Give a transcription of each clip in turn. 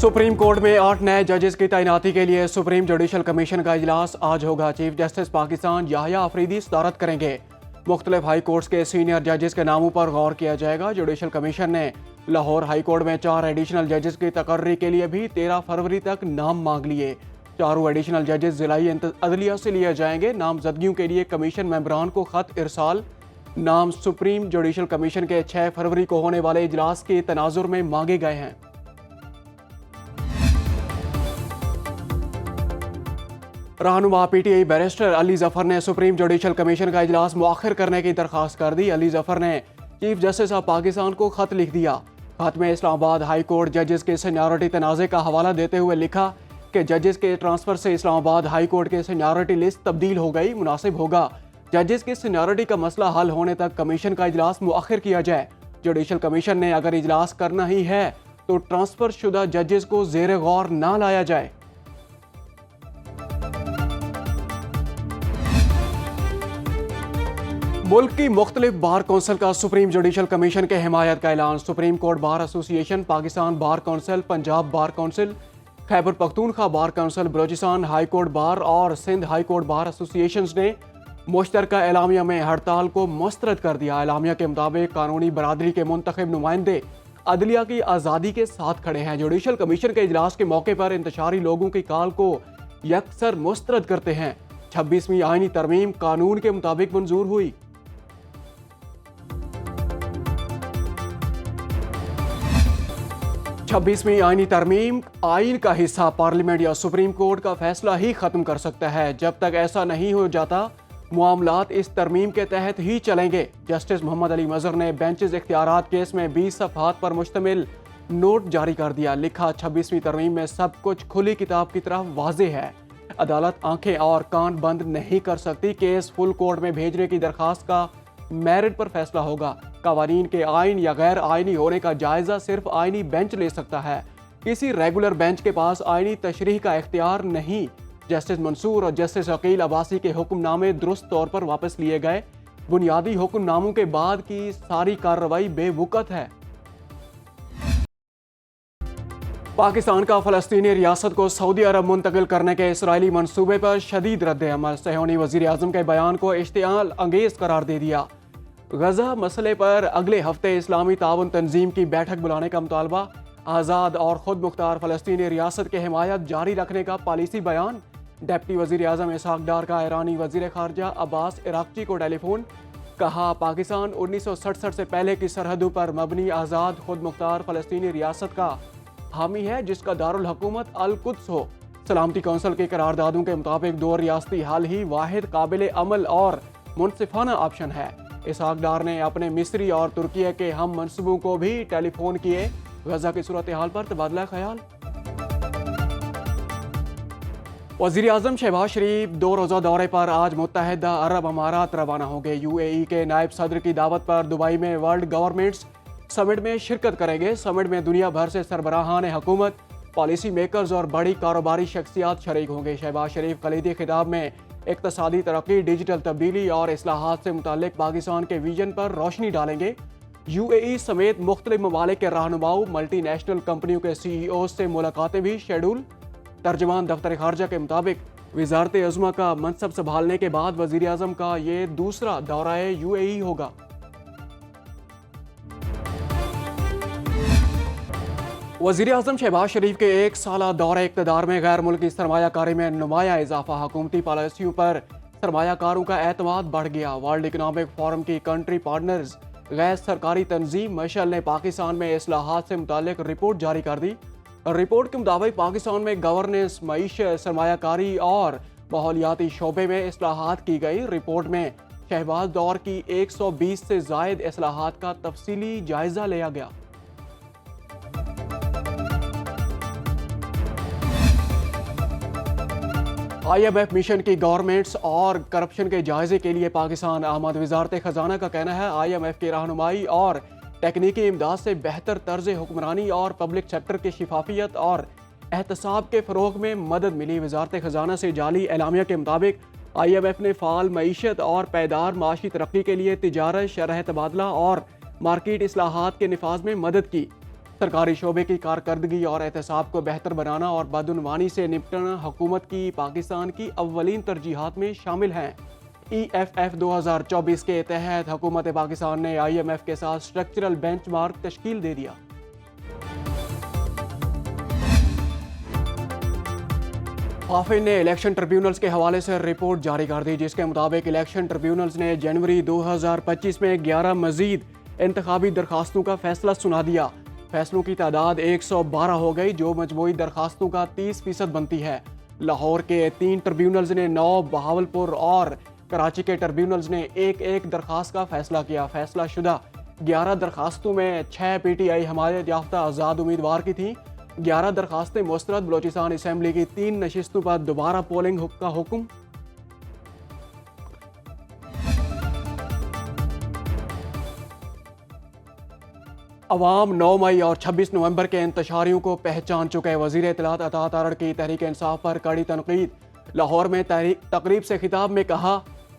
Supreme court में 8 नए जजेस की तैनाती के लिए सुप्रीम जुडिशल कमीशन का इजलास आज होगा। चीफ जस्टिस पाकिस्तान याहिया अफरीदी सदारत करेंगे। मुख्तलिफ हाई कोर्ट्स के सीनियर जजेस के नामों पर गौर किया जाएगा। जुडिशल कमीशन ने लाहौर हाई कोर्ट में 4 एडिशनल जजेस की तकर्री के लिए भी 13 फरवरी तक नाम मांग लिए। चारों एडिशनल जजेस जिलाई अदलिया से लिए जाएंगे। नामजदगियों के लिए कमीशन मेंबरान को खत इरसाल। नाम सुप्रीम जुडिशल कमीशन के 6 फरवरी को होने वाले इजलास के तनाजुर में मांगे गए हैं। रहनुमा पीटीआई बैरिस्टर अली जफर ने सुप्रीम जुडिशल कमीशन का इजलास मुअख्खर करने की दरख्वास्त कर दी। अली जफर ने चीफ जस्टिस ऑफ पाकिस्तान को खत लिख दिया। खत में इस्लामाबाद हाई कोर्ट जजेस के सीनियरिटी तनाज़े का हवाला देते हुए लिखा कि जजेस के ट्रांसफर से इस्लामाबाद हाई कोर्ट के सीनियरिटी लिस्ट तब्दील हो गई। मुनासिब होगा जजेस की सीनियरिटी का मसला हल होने तक कमीशन का इजलास मुअख्खर किया जाए। जुडिशल कमीशन ने अगर इजलास करना ही है तो ट्रांसफर शुदा जजेस को ज़ेर गौर ना लाया जाए। मुल्क की मुख्तलिफ बार कौंसिल का सुप्रीम जुडिशल कमीशन के हिमायत का ऐलान। Supreme court bar association, Pakistan bar council, Punjab bar council, Khyber Pakhtunkhwa bar council, Balochistan high court bar और Sindh high court bar association ने मुश्तरका एलामिया में हड़ताल को मुस्तरद कर दिया। एलामिया के मुताबिक कानूनी बरादरी के मुंतखब नुमाइंदे अदलिया की आज़ादी के साथ खड़े हैं। जुडिशल कमीशन के इजलास के मौके पर इंतशारी लोगों की कॉल को यकसर मुस्तरद करते हैं। 26वीं आईनी तरमीम कानून के मुताबिक मंजूर हुई। छब्बीसवीं आईनी तरमीम आइन का हिस्सा पार्लियामेंट या सुप्रीम कोर्ट का फैसला ही खत्म कर सकता है। जब तक ऐसा नहीं हो जाता मामलात इस तरमीम के तहत ही चलेंगे। जस्टिस मोहम्मद अली मजहर ने बेंचेस इख्तियारात केस में 20 सफ़हात पर मुश्तमिल नोट जारी कर दिया। लिखा 26वीं तरमीम में सब कुछ खुली किताब की तरफ वाज़ेह है। अदालत आंखें और कान बंद नहीं कर सकती। केस फुल कोर्ट में भेजने की दरखास्त का मेरिट पर फैसला होगा। कवानीन के आइन या गैर आइनी होने का जायजा सिर्फ आइनी बेंच ले सकता है। किसी रेगुलर बेंच के पास आइनी तशरीह का इख्तियार नहीं। जस्टिस मंसूर और जस्टिस अकील अब्बासी के हुक्मनामे दुरुस्त तौर पर वापस लिए गए। बुनियादी हुक्मनामों के बाद की सारी कार्रवाई बेवुकत है। पाकिस्तान का फ़लस्तीनी रियासत को सऊदी अरब मुंतकिल करने के इसराइली मंसूबे पर शदीद रद्द-ए-अमल। सेहूनी वज़ीर आज़म के बयान को इश्तिआल अंगेज़ करार दे दिया। गजा मसले पर अगले हफ्ते इस्लामी ताउन तंजीम की बैठक बुलाने का मुतालबा। आज़ाद और खुद मुख्तार फ़लस्तीनी रियासत की हिमायत जारी रखने का पॉलिसी बयान। डिप्टी वज़ीर आज़म इसहाक डार का ईरानी वज़ीर ख़ारजा अब्बास इराक़ची को टेलीफोन। कहा पाकिस्तान 1967 से पहले की सरहदों पर मबनी आज़ाद खुद मुख्तार फ़लस्तीनी रियासत का हामी है जिसका दारुल हुकूमत अल कुद्स हो। सलामती कौंसिल के करारदादों के मुताबिक 2 रियासती हल ही वाहिद काबिल अमल और मुनसिफाना ऑप्शन है। इसहाक डार ने अपने मिस्री और तुर्की के हम मनसूबों को भी टेलीफोन किए। गजा की सूरत हाल पर तबादला ख्याल। वज़ीर आज़म शहबाज शरीफ 2 रोज़ा दौरे पर आज मुत्तहिदा अरब अमारात रवाना होंगे। UAE के नायब सदर की दावत पर दुबई में वर्ल्ड गवर्नमेंट्स समिट में शिरकत करेंगे। समिट में दुनिया भर से सरबराहान हुकूमत, पॉलिसी मेकर्स और बड़ी कारोबारी शख्सियात शरीक होंगे। शहबाज शरीफ कलीदी खिताब में इक़्तिसादी तरक्की, डिजिटल तब्दीली और इस्लाहात से मुताल्लिक़ पाकिस्तान के विजन पर रोशनी डालेंगे। UAE समेत मुख्तलिफ ममालिक के रहनुमाओं, मल्टीनेशनल कंपनियों के CEO से मुलाकातें भी शेड्यूल। तर्जमान दफ्तर खारजा के मुताबिक वज़ारत अज़्मा का मनसब संभालने के बाद वज़ीर आज़म का ये दूसरा दौरा UAE होगा। वज़ीर आज़म शहबाज शरीफ के 1 साला दौरे इक़्तिदार में गैर मुल्की सरमायाकारी में नुमाया इजाफा। हुकूमती पॉलिसियों पर सरमायाकारों का एतमाद बढ़ गया। वर्ल्ड इकनॉमिक फोरम की कंट्री पार्टनर्स गैर सरकारी तंजीम मशल ने पाकिस्तान में इस्लाहात से मुताल्लिक रिपोर्ट जारी कर दी। रिपोर्ट के मुताबिक पाकिस्तान में गवर्नेंस, मईशत, सरमायाकारी और माहौलियाती शोबे में इस्लाहात की गई। रिपोर्ट में शहबाज दौर की 120 से ज़ायद इस्लाहात का तफसीली जायजा लिया गया। IMF मिशन की गवर्नमेंट्स और करप्शन के जायजे के लिए पाकिस्तान आमद। वज़ारत ख़जाना का कहना है IMF की रहनुमाई और टेक्निकी इमदाद से बेहतर तर्ज हुक्मरानी और पब्लिक सेक्टर की शिफाफियत और एहतसाब के फ़रोग़ में मदद मिली। वज़ारत ख़जाना से जाली एलामिया के मुताबिक IMF ने फ़ाल मईशत और पायदार माशी तरक्की के लिए तिजारत, शरह तबादला और मार्केट इस्लाहात के निफाज में मदद की। सरकारी शोबे की कारकर्दगी और एहतसाब को बेहतर बनाना और बदउनवानी से निपटना हुकूमत की पाकिस्तान की अव्वलीन तरजीहात में शामिल हैं। EFF 2024 के तहत हुकूमत पाकिस्तान ने IMF के साथ स्ट्रक्चरल बेंचमार्क तश्कील दे दिया। हाफिज ने इलेक्शन ट्रिब्यूनल्स के हवाले से रिपोर्ट जारी कर दी, जिसके मुताबिक इलेक्शन ट्रिब्यूनल्स ने जनवरी 2025 में 11 मजीद इंतखाबी दरखास्तों का फैसला सुना दिया। फैसलों की तादाद 112 हो गई, जो मजमूई दरखास्तों का 30% बनती है। लाहौर के 3 ट्रिब्यूनल्स ने 9, बहावलपुर और कराची के ट्रिब्यूनल्स ने एक दरखास्त का फैसला किया। फैसला शुदा 11 दरखास्तों में 6 PTI हमायत याफ्ता आज़ाद उम्मीदवार की थी। 11 दरखास्तें मुस्तरद। बलोचिस्तान असम्बली की 3 नशिस्तों पर दोबारा पोलिंग का हुक्म। अवाम 9 मई और 26 नवंबर के इंतशारियों को पहचान चुके। वज़ीर इत्तलात अता तारड़ की तहरीक इंसाफ पर कड़ी तनकीद। लाहौर में तकरीब से खिताब में कहा,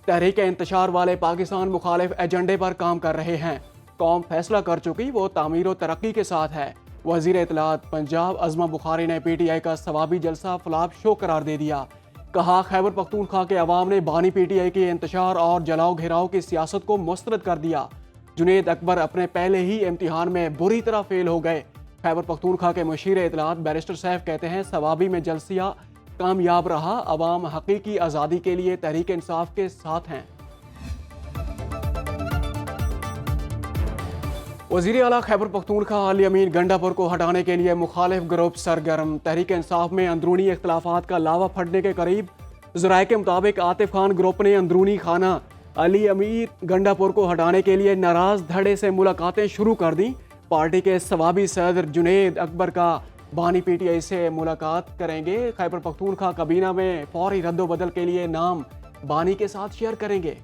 तहरीक इंतशार वाले पाकिस्तान मुखालिफ एजेंडे पर काम कर रहे हैं। कौम फैसला कर चुकी, वो तामीर और तरक्की के साथ है। वज़ीर इत्तलात पंजाब अज़मा बुखारी ने PTI का सवाबी जलसा फ्लॉप शो करार दे दिया। कहा, खैबर पख्तूनख्वा के अवाम ने बानी PTI के इंतशार और जलाओ घेराव की सियासत को मुस्तरद कर दिया। जुनेद अकबर अपने पहले ही इम्तिहान में बुरी तरह फेल हो गए। खैबर पख्तूनख्वा के मुशीर इत्तलात बैरिस्टर सैफ कहते हैं, सवाबी में जलसिया कामयाब रहा। अवाम हकीकी आज़ादी के लिए तहरीक इंसाफ के साथ हैं। वज़ीर आला खैबर पख्तूनख्वा अली अमीन गंडापुर को हटाने के लिए मुखालिफ ग्रुप सरगर्म। तहरीक इंसाफ में अंदरूनी इख्तलाफात का लावा फटने के करीब। ज़राए के मुताबिक आतिफ खान ग्रुप ने अंदरूनी खाना अली अमीर गंडापुर को हटाने के लिए नाराज धड़े से मुलाकातें शुरू कर दी। पार्टी के सवाबी सदर जुनेद अकबर का बानी PTI से मुलाकात करेंगे। खैबर पख्तूनख्वा काबीना में फौरी रद्दोबदल के लिए नाम बानी के साथ शेयर करेंगे।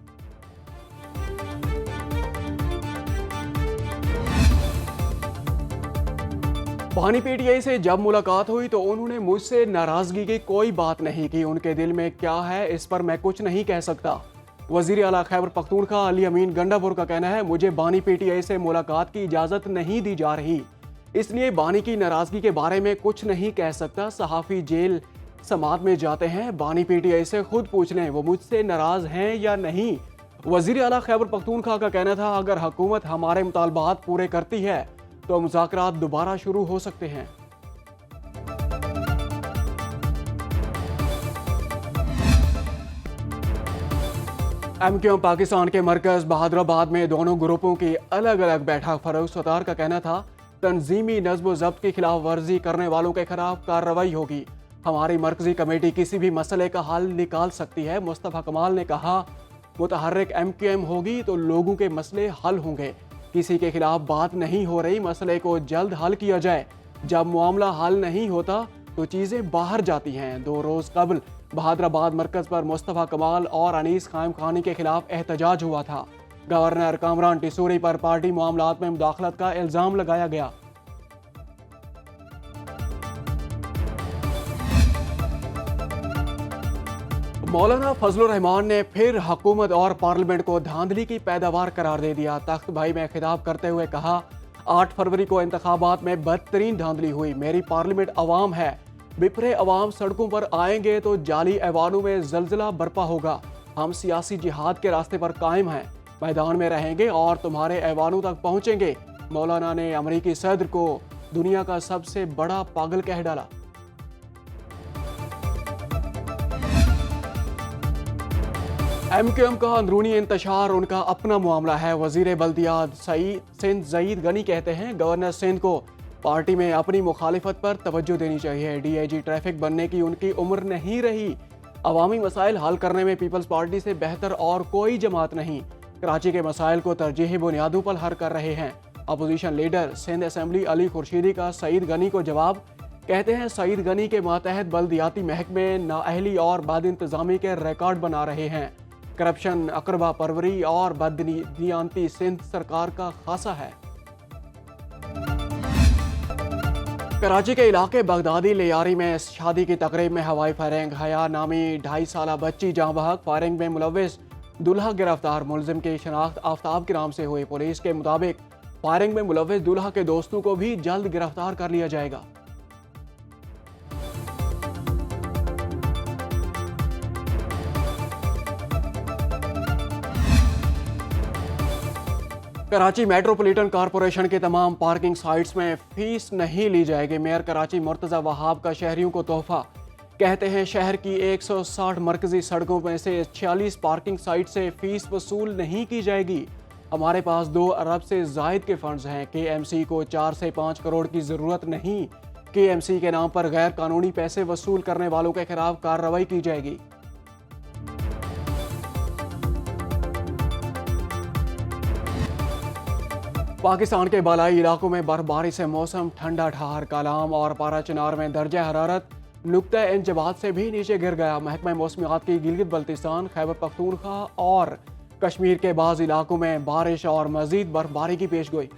बानी PTI से जब मुलाकात हुई तो उन्होंने मुझसे नाराजगी की कोई बात नहीं की। उनके दिल में क्या है इस पर मैं कुछ नहीं कह सकता। वज़ीर आला खैबर पख्तूनख्वा अली अमीन गंडापुर का कहना है, मुझे बानी PTI से मुलाकात की इजाज़त नहीं दी जा रही, इसलिए बानी की नाराज़गी के बारे में कुछ नहीं कह सकता। सहाफ़ी जेल समात में जाते हैं, बानी PTI से खुद पूछ लें वो मुझसे नाराज़ हैं या नहीं। वज़ीर आला खैबर पख्तूनख्वा का कहना था, अगर हुकूमत हमारे मुतालबात पूरे करती है तो मुज़ाकरात दोबारा शुरू हो सकते हैं। MQM पाकिस्तान के मरकज़ बहादुराबाद में दोनों ग्रुपों की अलग अलग बैठक। फरूख सत्तार का कहना था, तंजीमी नज़्म ज़ब्त की खिलाफ वर्जी करने वालों के खिलाफ कार्रवाई होगी। हमारी मरकज़ी कमेटी किसी भी मसले का हल निकाल सकती है। मुस्तफ़ा कमाल ने कहा, मुतहर्रिक MQM होगी तो लोगों के मसले हल होंगे। किसी के खिलाफ बात नहीं हो रही, मसले को जल्द हल किया जाए। जब मामला हल नहीं होता तो चीज़ें बाहर जाती हैं। 2 रोज़ कबल बहादुराबाद मरकज़ पर मुस्तफ़ा कमाल और अनीस खाइम खानी के खिलाफ एहतजाज हुआ था। गवर्नर कामरान टिसूरी पर पार्टी मामलात में मुदाखलत का इल्ज़ाम लगाया गया। मौलाना फजलुर रहमान ने फिर हुकूमत और पार्लियामेंट को धांधली की पैदावार करार दे दिया। तख्त भाई में खिताब करते हुए कहा, 8 फरवरी को इंतखाबात में बदतरीन धांधली हुई। मेरी पार्लियामेंट अवाम है, बिफरे अवाम सड़कों पर आएंगे तो जाली ऐवानों में जलजला बरपा होगा। हम सियासी जिहाद के रास्ते पर कायम हैं, मैदान में रहेंगे और तुम्हारे ऐवानों तक पहुंचेंगे। मौलाना ने अमरीकी सदर को दुनिया का सबसे बड़ा पागल कह डाला। MQM का अंदरूनी इंतशार उनका अपना मामला है। वजीर बल्दियात सिंध ज़ईद गनी कहते हैं, गवर्नर सिंध को पार्टी में अपनी मुखालिफत पर तवज्जो देनी चाहिए। DIG ट्रैफिक बनने की उनकी उम्र नहीं रही। अवामी मसाइल हल करने में पीपल्स पार्टी से बेहतर और कोई जमात नहीं। कराची के मसाइल को तरजीही बुनियादों पर हल कर रहे हैं। Opposition leader Sindh assembly Ali Khurshidi का सईद गनी को जवाब। कहते हैं, सईद गनी के मातहत बल्दियाती महकमे नाअहली और बद इंतजामी के रिकॉर्ड बना रहे हैं। करप्शन, अकरबा परवरी और बददियानती सिंध सरकार का खासा है। कराची के इलाके बगदादी लियारी में शादी की तकरीब में हवाई फायरिंग। हया नामी 2.5 साला बच्ची जहां बहक। फायरिंग में मुलविस दूल्हा गिरफ्तार। मुलजिम की शनाख्त आफ्ताब के नाम से हुई। पुलिस के मुताबिक फायरिंग में मुलव्विस दूल्हा के दोस्तों को भी जल्द गिरफ्तार कर लिया जाएगा। कराची मेट्रोपॉलिटन कॉरपोरेशन के तमाम पार्किंग साइट्स में फीस नहीं ली जाएगी। मेयर कराची मुर्तजा वहाब का शहरियों को तोहफा। कहते हैं शहर की 160 मरकजी सड़कों में से 46 पार्किंग साइट से फीस वसूल नहीं की जाएगी। हमारे पास 2 अरब से जायद के फंड्स हैं। KMC को 4 से 5 करोड़ की जरूरत नहीं। KMC के नाम पर गैर कानूनी पैसे वसूल करने वालों के खिलाफ कार्रवाई की जाएगी। पाकिस्तान के बालाई इलाकों में बर्फबारी से मौसम ठंडा ठहर। कालाम और पारा चिनार में दर्जा हरारत नुक्ता इंजबात से भी नीचे गिर गया। महकमा मौसमियात की गिलगित बल्तिस्तान, खैबर पख्तूनख्वा और कश्मीर के बाज़ इलाकों में बारिश और मजीद बर्फबारी की पेशगोई।